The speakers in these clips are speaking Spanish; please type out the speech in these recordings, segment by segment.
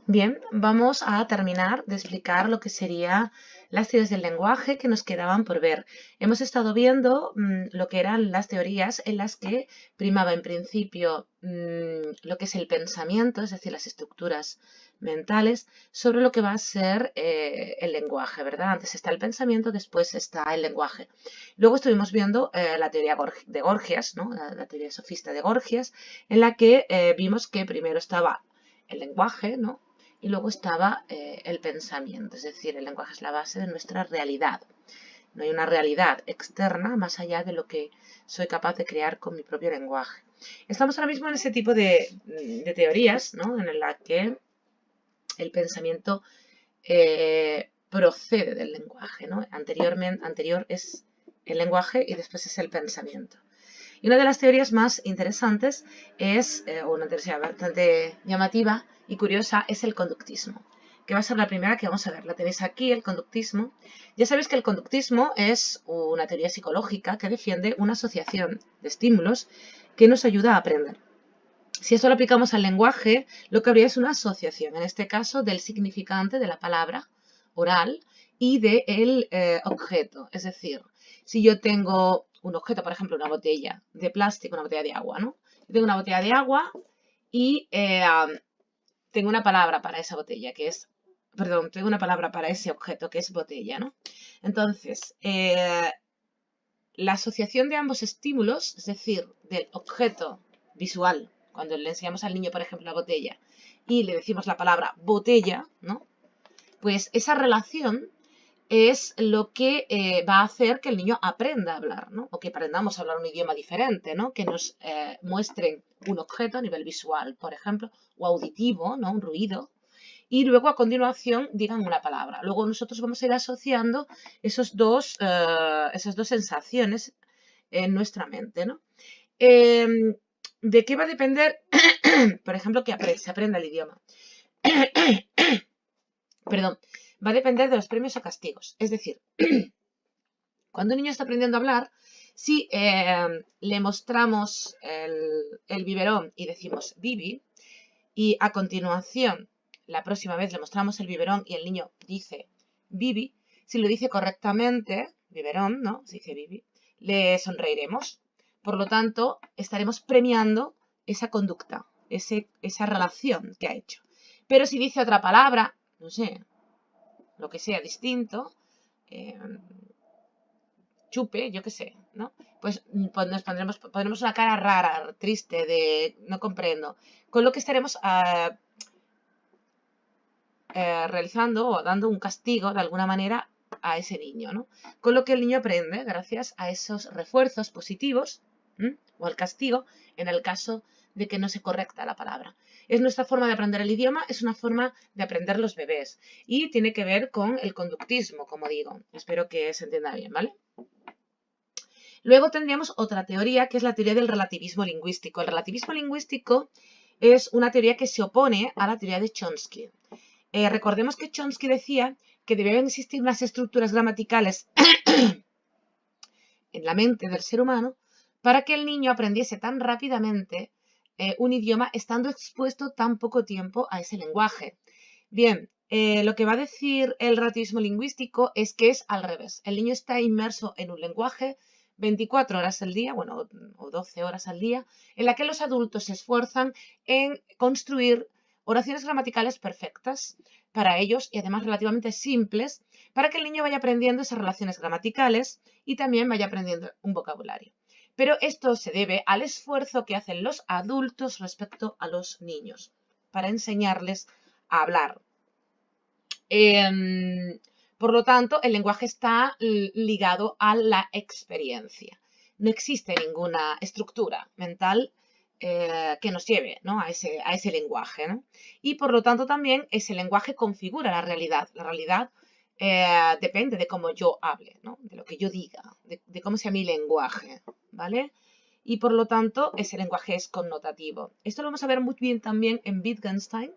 Bien, vamos a terminar de explicar lo que serían las teorías del lenguaje que nos quedaban por ver. Hemos estado viendo lo que eran las teorías en las que primaba en principio lo que es el pensamiento, es decir, las estructuras mentales, sobre lo que va a ser el lenguaje, ¿verdad? Antes está el pensamiento, después está el lenguaje. Luego estuvimos viendo la teoría de Gorgias, ¿no? La teoría sofista de Gorgias, en la que vimos que primero estaba el lenguaje, ¿no? Y luego estaba el pensamiento, es decir, el lenguaje es la base de nuestra realidad. No hay una realidad externa más allá de lo que soy capaz de crear con mi propio lenguaje. Estamos ahora mismo en ese tipo de teorías, ¿no? En la que el pensamiento procede del lenguaje, ¿no? Anterior es el lenguaje y después es el pensamiento. Y una de las teorías más interesantes es, o una teoría bastante llamativa y curiosa, es el conductismo, que va a ser la primera que vamos a ver. La tenéis aquí, el conductismo. Ya sabéis que el conductismo es una teoría psicológica que defiende una asociación de estímulos que nos ayuda a aprender. Si esto lo aplicamos al lenguaje, lo que habría es una asociación, en este caso del significante de la palabra oral y del objeto. Es decir, si yo tengo un objeto, por ejemplo, una botella de plástico, una botella de agua, ¿no? Yo tengo una botella de agua y tengo una palabra para esa botella, que es, perdón, tengo una palabra para ese objeto, que es botella, ¿no? Entonces, la asociación de ambos estímulos, es decir, del objeto visual, cuando le enseñamos al niño, por ejemplo, la botella, y le decimos la palabra botella, ¿no? Pues esa relación es lo que va a hacer que el niño aprenda a hablar, ¿no? O que aprendamos a hablar un idioma diferente, ¿no? Que nos muestren un objeto a nivel visual, por ejemplo, o auditivo, ¿no? Un ruido, y luego a continuación digan una palabra. Luego nosotros vamos a ir asociando esas dos sensaciones en nuestra mente, ¿no? ¿De qué va a depender, por ejemplo, que se aprenda el idioma? Perdón, va a depender de los premios o castigos. Es decir, cuando un niño está aprendiendo a hablar, si le mostramos el biberón y decimos Bibi, y a continuación, la próxima vez le mostramos el biberón y el niño dice Bibi, si lo dice correctamente, biberón, ¿no? Se dice Bibi, le sonreiremos. Por lo tanto, estaremos premiando esa conducta, esa relación que ha hecho. Pero si dice otra palabra, no sé, lo que sea distinto, eh, chupe, yo qué sé, ¿no? Pues nos pondremos una cara rara, triste, de no comprendo. Con lo que estaremos realizando o dando un castigo de alguna manera a ese niño, ¿no? Con lo que el niño aprende gracias a esos refuerzos positivos o al castigo en el caso de que no se correcta la palabra. Es nuestra forma de aprender el idioma, es una forma de aprender los bebés y tiene que ver con el conductismo, como digo. Espero que se entienda bien, ¿vale? Luego tendríamos otra teoría, que es la teoría del relativismo lingüístico. El relativismo lingüístico es una teoría que se opone a la teoría de Chomsky. Recordemos que Chomsky decía que debían existir unas estructuras gramaticales en la mente del ser humano para que el niño aprendiese tan rápidamente un idioma estando expuesto tan poco tiempo a ese lenguaje. Bien, lo que va a decir el relativismo lingüístico es que es al revés. El niño está inmerso en un lenguaje 24 horas al día, bueno, o 12 horas al día, en la que los adultos se esfuerzan en construir oraciones gramaticales perfectas para ellos y además relativamente simples para que el niño vaya aprendiendo esas relaciones gramaticales y también vaya aprendiendo un vocabulario. Pero esto se debe al esfuerzo que hacen los adultos respecto a los niños para enseñarles a hablar. Por lo tanto, el lenguaje está ligado a la experiencia. No existe ninguna estructura mental que nos lleve, ¿no? a ese lenguaje, ¿no? Y por lo tanto también ese lenguaje configura la realidad. La realidad depende de cómo yo hable, ¿no? De lo que yo diga, de cómo sea mi lenguaje, ¿vale? Y por lo tanto ese lenguaje es connotativo. Esto lo vamos a ver muy bien también en Wittgenstein.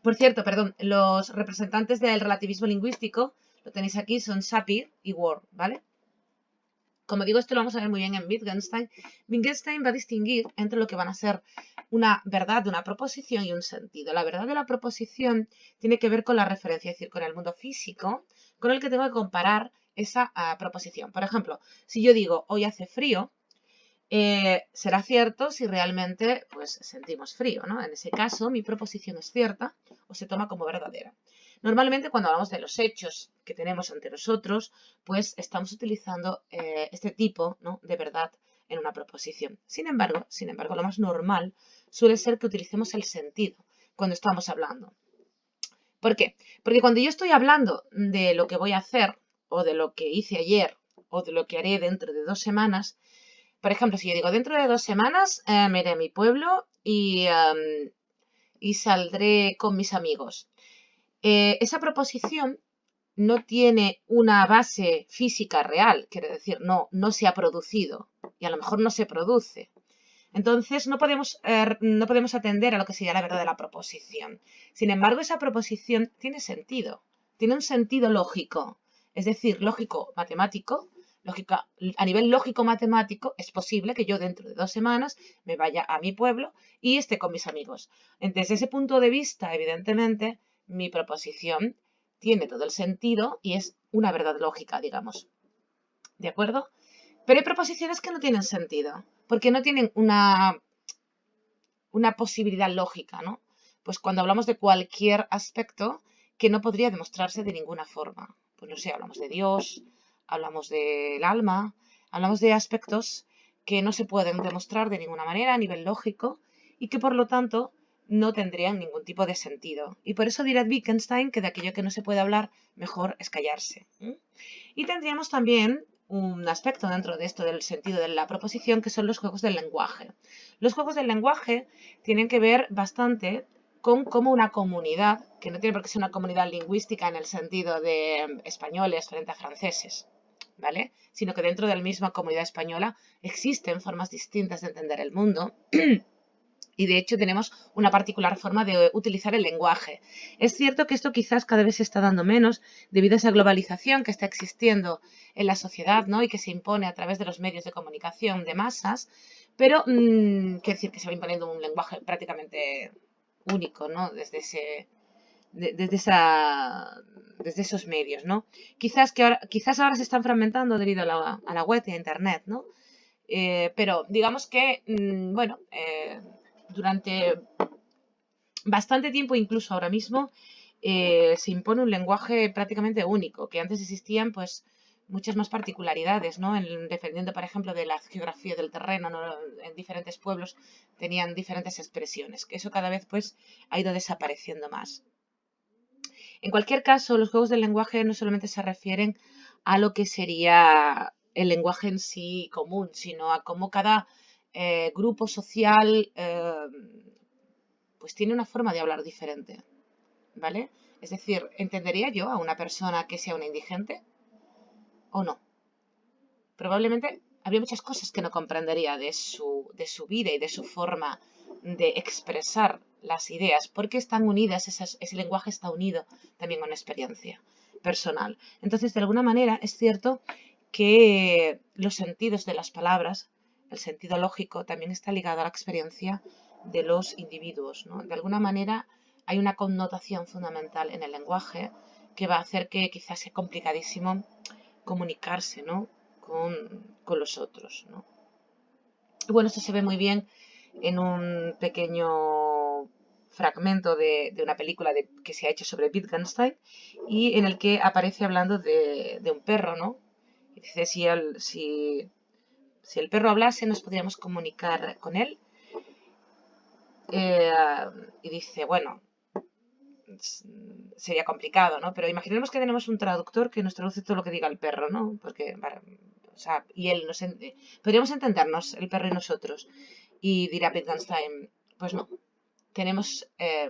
Por cierto, perdón, los representantes del relativismo lingüístico, lo tenéis aquí, son Sapir y Ward, ¿vale? Como digo, esto lo vamos a ver muy bien en Wittgenstein. Wittgenstein va a distinguir entre lo que van a ser una verdad de una proposición y un sentido. La verdad de la proposición tiene que ver con la referencia, es decir, con el mundo físico, con el que tengo que comparar esa proposición. Por ejemplo, si yo digo hoy hace frío, será cierto si realmente pues, sentimos frío, ¿no? En ese caso, mi proposición es cierta o se toma como verdadera. Normalmente, cuando hablamos de los hechos que tenemos ante nosotros, pues estamos utilizando este tipo, ¿no?, de verdad en una proposición. Sin embargo, lo más normal suele ser que utilicemos el sentido cuando estamos hablando. ¿Por qué? Porque cuando yo estoy hablando de lo que voy a hacer, o de lo que hice ayer, o de lo que haré dentro de 2 semanas, por ejemplo, si yo digo dentro de 2 semanas me iré a mi pueblo y saldré con mis amigos. Esa proposición no tiene una base física real, quiere decir, no se ha producido y a lo mejor no se produce. Entonces no podemos atender a lo que sería la verdad de la proposición. Sin embargo, esa proposición tiene sentido, tiene un sentido lógico, es decir, lógico-matemático. A nivel lógico-matemático es posible que yo dentro de 2 semanas me vaya a mi pueblo y esté con mis amigos. Desde ese punto de vista, evidentemente, mi proposición tiene todo el sentido y es una verdad lógica, digamos. ¿De acuerdo? Pero hay proposiciones que no tienen sentido, porque no tienen una posibilidad lógica, ¿no? Pues cuando hablamos de cualquier aspecto que no podría demostrarse de ninguna forma. Pues no sé, hablamos de Dios, hablamos del alma, hablamos de aspectos que no se pueden demostrar de ninguna manera a nivel lógico y que por lo tanto no tendrían ningún tipo de sentido. Y por eso dirá Wittgenstein que de aquello que no se puede hablar, mejor es callarse. Y tendríamos también un aspecto dentro de esto del sentido de la proposición, que son los juegos del lenguaje. Los juegos del lenguaje tienen que ver bastante con cómo una comunidad, que no tiene por qué ser una comunidad lingüística en el sentido de españoles frente a franceses, ¿vale?, sino que dentro de la misma comunidad española existen formas distintas de entender el mundo. Y de hecho tenemos una particular forma de utilizar el lenguaje. Es cierto que esto quizás cada vez se está dando menos debido a esa globalización que está existiendo en la sociedad, ¿no?, y que se impone a través de los medios de comunicación de masas, pero quiere decir que se va imponiendo un lenguaje prácticamente único, ¿no?, desde esos medios, ¿no? Quizás ahora se están fragmentando debido a la web y a Internet, ¿no? Pero digamos que, bueno, durante bastante tiempo, incluso ahora mismo, se impone un lenguaje prácticamente único, que antes existían pues muchas más particularidades, ¿no? Dependiendo, por ejemplo, de la geografía del terreno, ¿no?, en diferentes pueblos tenían diferentes expresiones, que eso cada vez pues ha ido desapareciendo más. En cualquier caso, los juegos del lenguaje no solamente se refieren a lo que sería el lenguaje en sí común, sino a cómo cada grupo social pues tiene una forma de hablar diferente, ¿vale? Es decir, ¿entendería yo a una persona que sea una indigente o no? Probablemente habría muchas cosas que no comprendería de su vida y de su forma de expresar las ideas, porque están unidas, ese lenguaje está unido también a una experiencia personal. Entonces, de alguna manera, es cierto que los sentidos de las palabras, el sentido lógico, también está ligado a la experiencia de los individuos, ¿no? De alguna manera, hay una connotación fundamental en el lenguaje que va a hacer que quizás sea complicadísimo comunicarse, ¿no?, con los otros, ¿no? Y bueno, esto se ve muy bien en un pequeño fragmento de una película que se ha hecho sobre Wittgenstein y en el que aparece hablando de un perro, ¿no? Y dice, si el perro hablase, nos podríamos comunicar con él. Y dice, bueno, sería complicado, ¿no? Pero imaginemos que tenemos un traductor que nos traduce todo lo que diga el perro, ¿no? Porque, o sea, y él podríamos entendernos, el perro y nosotros. Y dirá Wittgenstein, pues no, tenemos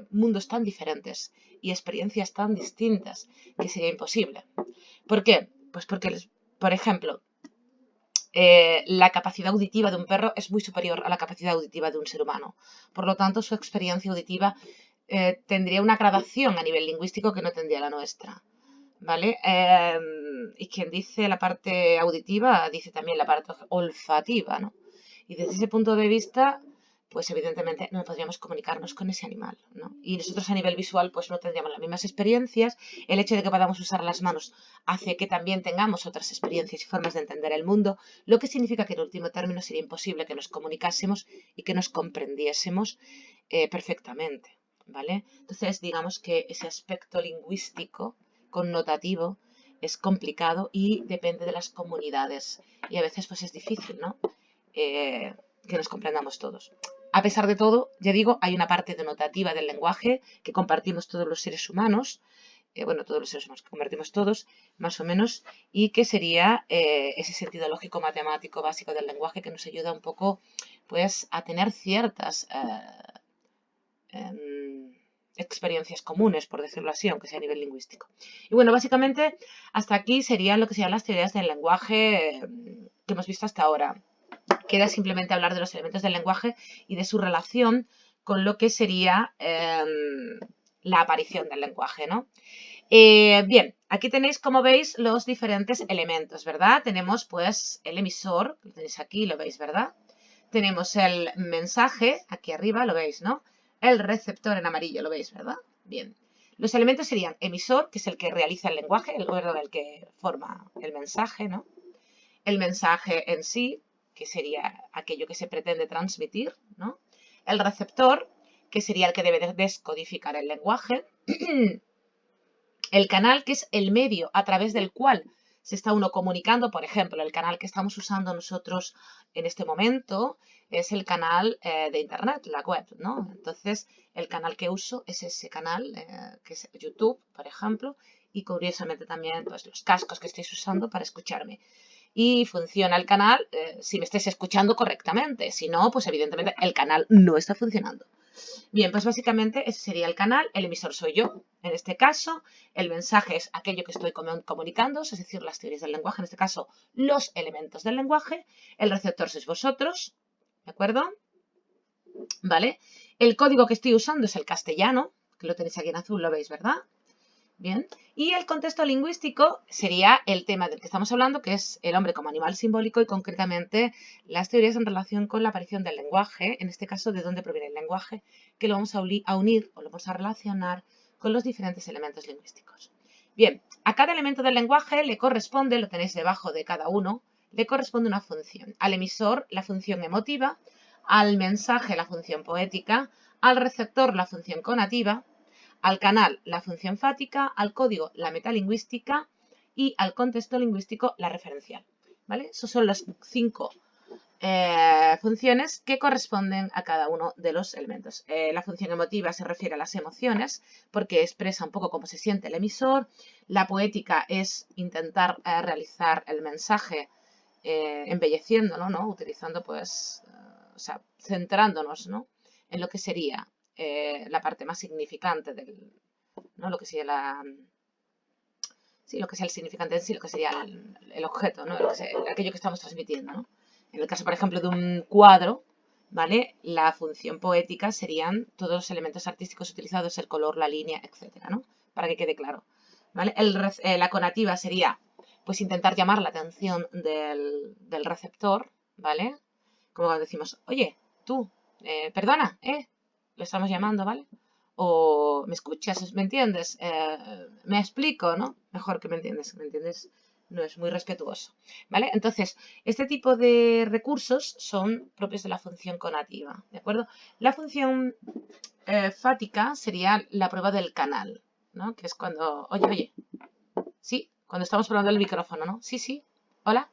mundos tan diferentes y experiencias tan distintas que sería imposible. ¿Por qué? Pues porque, por ejemplo, la capacidad auditiva de un perro es muy superior a la capacidad auditiva de un ser humano. Por lo tanto, su experiencia auditiva tendría una gradación a nivel lingüístico que no tendría la nuestra, ¿vale? y quien dice la parte auditiva, dice también la parte olfativa, ¿no? Y desde ese punto de vista, pues evidentemente no podríamos comunicarnos con ese animal, ¿no? Y nosotros a nivel visual, pues no tendríamos las mismas experiencias. El hecho de que podamos usar las manos hace que también tengamos otras experiencias y formas de entender el mundo, lo que significa que en último término sería imposible que nos comunicásemos y que nos comprendiésemos perfectamente, ¿vale? Entonces, digamos que ese aspecto lingüístico connotativo es complicado y depende de las comunidades. Y a veces pues es difícil, ¿no? Que nos comprendamos todos. A pesar de todo, ya digo, hay una parte denotativa del lenguaje que compartimos todos los seres humanos, bueno, todos los seres humanos que compartimos todos, más o menos, y que sería ese sentido lógico-matemático básico del lenguaje que nos ayuda un poco, pues, a tener ciertas experiencias comunes, por decirlo así, aunque sea a nivel lingüístico. Y bueno, básicamente hasta aquí serían lo que serían las teorías del lenguaje que hemos visto hasta ahora. Queda simplemente hablar de los elementos del lenguaje y de su relación con lo que sería la aparición del lenguaje, ¿no? Bien, aquí tenéis, como veis, los diferentes elementos, ¿verdad? Tenemos, pues, el emisor, lo tenéis aquí, lo veis, ¿verdad? Tenemos el mensaje, aquí arriba, lo veis, ¿no? El receptor en amarillo, lo veis, ¿verdad? Bien. Los elementos serían emisor, que es el que realiza el lenguaje, el que forma el mensaje, ¿no? El mensaje en sí, que sería aquello que se pretende transmitir, ¿no? El receptor, que sería el que debe descodificar el lenguaje. El canal, que es el medio a través del cual se está uno comunicando. Por ejemplo, el canal que estamos usando nosotros en este momento es el canal de Internet, la web, ¿no? Entonces, el canal que uso es ese canal, que es YouTube, por ejemplo, y curiosamente también pues, los cascos que estáis usando para escucharme. Y funciona el canal si me estáis escuchando correctamente. Si no, pues evidentemente el canal no está funcionando. Bien, pues básicamente ese sería el canal, el emisor soy yo. En este caso, el mensaje es aquello que estoy comunicando, es decir, las teorías del lenguaje, en este caso, los elementos del lenguaje. El receptor sois vosotros, ¿de acuerdo? ¿Vale? El código que estoy usando es el castellano, que lo tenéis aquí en azul, lo veis, ¿verdad? Bien. Y el contexto lingüístico sería el tema del que estamos hablando, que es el hombre como animal simbólico y concretamente las teorías en relación con la aparición del lenguaje, en este caso de dónde proviene el lenguaje, que lo vamos a unir o lo vamos a relacionar con los diferentes elementos lingüísticos. Bien, a cada elemento del lenguaje le corresponde, lo tenéis debajo de cada uno, le corresponde una función. Al emisor la función emotiva, al mensaje la función poética, al receptor la función conativa, al canal la función fática, al código la metalingüística y al contexto lingüístico la referencial. ¿Vale? Esas son las 5 funciones que corresponden a cada uno de los elementos. La función emotiva se refiere a las emociones porque expresa un poco cómo se siente el emisor. La poética es intentar realizar el mensaje embelleciéndolo, ¿no? Utilizando, pues, o sea, centrándonos, ¿no? En lo que sería la parte más significante del, ¿no? Lo que sería sí, lo que sea el significante en sí, lo que sería el objeto, ¿no? Aquello que estamos transmitiendo, ¿no? En el caso, por ejemplo, de un cuadro, ¿vale? La función poética serían todos los elementos artísticos utilizados, el color, la línea, etcétera, ¿no? Para que quede claro, ¿vale? La conativa sería, pues, intentar llamar la atención del receptor, ¿vale? Como cuando decimos, oye, tú, perdona, lo estamos llamando, ¿vale? O me escuchas, ¿me entiendes? Me explico, ¿no? Mejor que me entiendes, no es muy respetuoso, ¿vale? Entonces, este tipo de recursos son propios de la función conativa, ¿de acuerdo? La función fática sería la prueba del canal, ¿no? Que es cuando, oye, sí, cuando estamos probando el micrófono, ¿no? Sí, hola.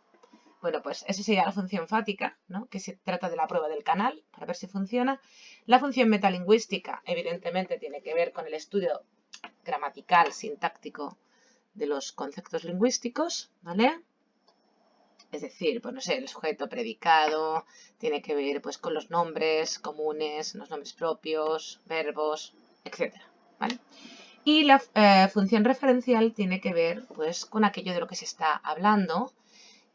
Bueno, pues esa sería la función fática, ¿no? Que se trata de la prueba del canal, para ver si funciona. La función metalingüística, evidentemente, tiene que ver con el estudio gramatical, sintáctico de los conceptos lingüísticos, ¿vale? Es decir, pues no sé, el sujeto, predicado, tiene que ver pues con los nombres comunes, los nombres propios, verbos, etcétera, ¿vale? Y la función referencial tiene que ver pues con aquello de lo que se está hablando,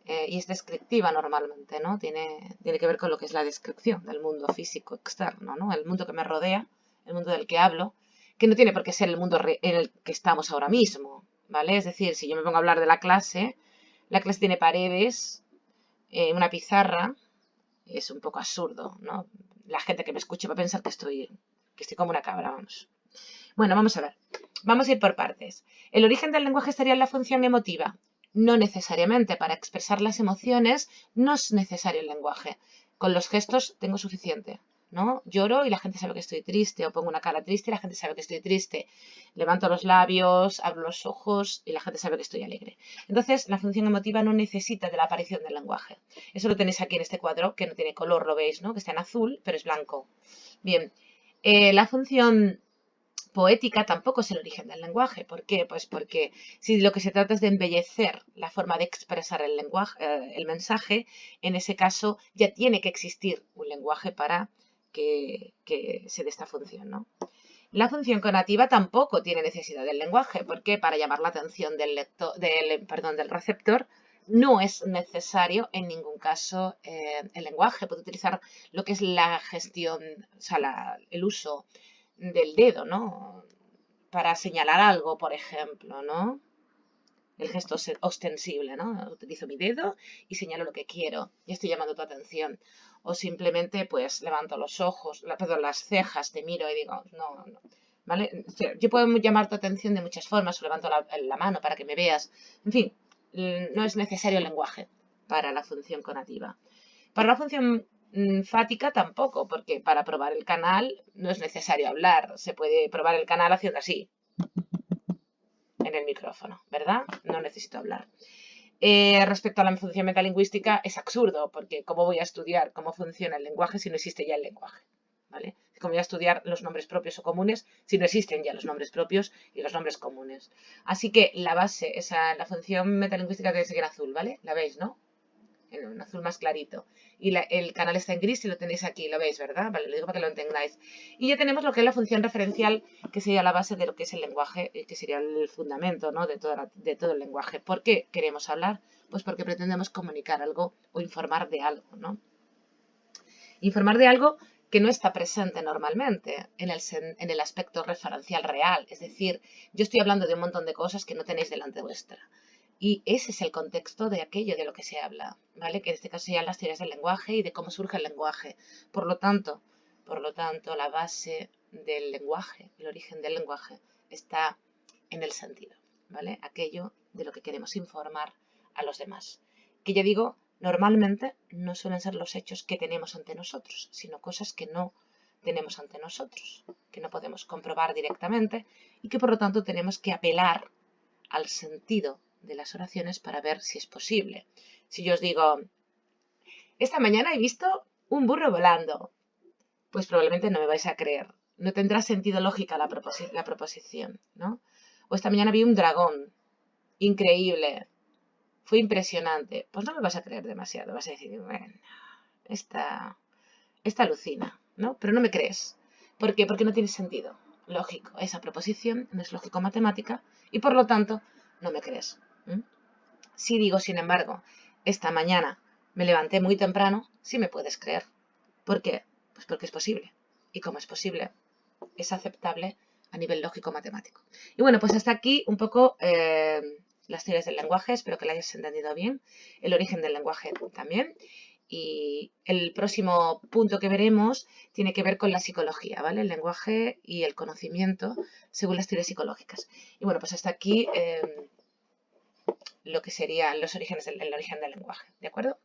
y es descriptiva normalmente, ¿no? Tiene que ver con lo que es la descripción del mundo físico externo, ¿no? El mundo que me rodea, el mundo del que hablo, que no tiene por qué ser el mundo en el que estamos ahora mismo, ¿vale? Es decir, si yo me pongo a hablar de la clase tiene paredes, una pizarra, es un poco absurdo, ¿no? La gente que me escuche va a pensar que estoy como una cabra, vamos. Bueno, vamos a ver. Vamos a ir por partes. ¿El origen del lenguaje estaría en la función emotiva? No necesariamente. Para expresar las emociones no es necesario el lenguaje. Con los gestos tengo suficiente, ¿no? Lloro y la gente sabe que estoy triste, o pongo una cara triste y la gente sabe que estoy triste. Levanto los labios, abro los ojos y la gente sabe que estoy alegre. Entonces, la función emotiva no necesita de la aparición del lenguaje. Eso lo tenéis aquí en este cuadro, que no tiene color, lo veis, ¿no? Que está en azul, pero es blanco. Bien, la función poética tampoco es el origen del lenguaje. ¿Por qué? Pues porque si lo que se trata es de embellecer la forma de expresar el lenguaje, el mensaje, en ese caso ya tiene que existir un lenguaje para que se dé esta función, ¿no? La función conativa tampoco tiene necesidad del lenguaje, porque para llamar la atención del receptor no es necesario en ningún caso el lenguaje. Puede utilizar lo que es la gestión, o sea, el uso del dedo, ¿no? Para señalar algo, por ejemplo, ¿no? El gesto ostensible, ¿no? Utilizo mi dedo y señalo lo que quiero y estoy llamando tu atención. O simplemente, pues, levanto los ojos, las cejas, te miro y digo, no, ¿vale? Yo puedo llamar tu atención de muchas formas, o levanto la mano para que me veas. En fin, no es necesario el lenguaje para la función conativa. Para la función fática tampoco, porque para probar el canal no es necesario hablar. Se puede probar el canal haciendo así en el micrófono, ¿verdad? No necesito hablar. Respecto a la función metalingüística es absurdo, porque ¿cómo voy a estudiar cómo funciona el lenguaje si no existe ya el lenguaje? ¿Vale? ¿Cómo voy a estudiar los nombres propios o comunes si no existen ya los nombres propios y los nombres comunes? Así que la base, la función metalingüística tiene que seguir azul, ¿vale? La veis, ¿no? En un azul más clarito. Y el canal está en gris y lo tenéis aquí, lo veis, ¿verdad? Vale, lo digo para que lo entendáis. Y ya tenemos lo que es la función referencial, que sería la base de lo que es el lenguaje, que sería el fundamento, ¿no? de todo el lenguaje. ¿Por qué queremos hablar? Pues porque pretendemos comunicar algo o informar de algo, ¿no? Informar de algo que no está presente normalmente en el aspecto referencial real. Es decir, yo estoy hablando de un montón de cosas que no tenéis delante vuestra. Y ese es el contexto de aquello de lo que se habla, ¿vale? Que en este caso serían las teorías del lenguaje y de cómo surge el lenguaje. Por lo tanto, la base del lenguaje, el origen del lenguaje, está en el sentido, ¿vale? Aquello de lo que queremos informar a los demás. Que ya digo, normalmente no suelen ser los hechos que tenemos ante nosotros, sino cosas que no tenemos ante nosotros, que no podemos comprobar directamente y que por lo tanto tenemos que apelar al sentido de las oraciones para ver si es posible. Si yo os digo, esta mañana he visto un burro volando, pues probablemente no me vais a creer. No tendrá sentido lógica la proposición, ¿no? O esta mañana vi un dragón, increíble, fue impresionante. Pues no me vas a creer demasiado, vas a decir, bueno, esta alucina, ¿no? Pero no me crees. ¿Por qué? Porque no tiene sentido lógico. Esa proposición no es lógico-matemática y por lo tanto no me crees. Si digo, sin embargo, esta mañana me levanté muy temprano, sí me puedes creer. ¿Por qué? Pues porque es posible. Y como es posible, es aceptable a nivel lógico-matemático. Y bueno, pues hasta aquí un poco las teorías del lenguaje. Espero que lo hayas entendido bien. El origen del lenguaje también. Y el próximo punto que veremos tiene que ver con la psicología, ¿vale? El lenguaje y el conocimiento según las teorías psicológicas. Y bueno, pues hasta aquí lo que serían los orígenes el origen del lenguaje, ¿de acuerdo?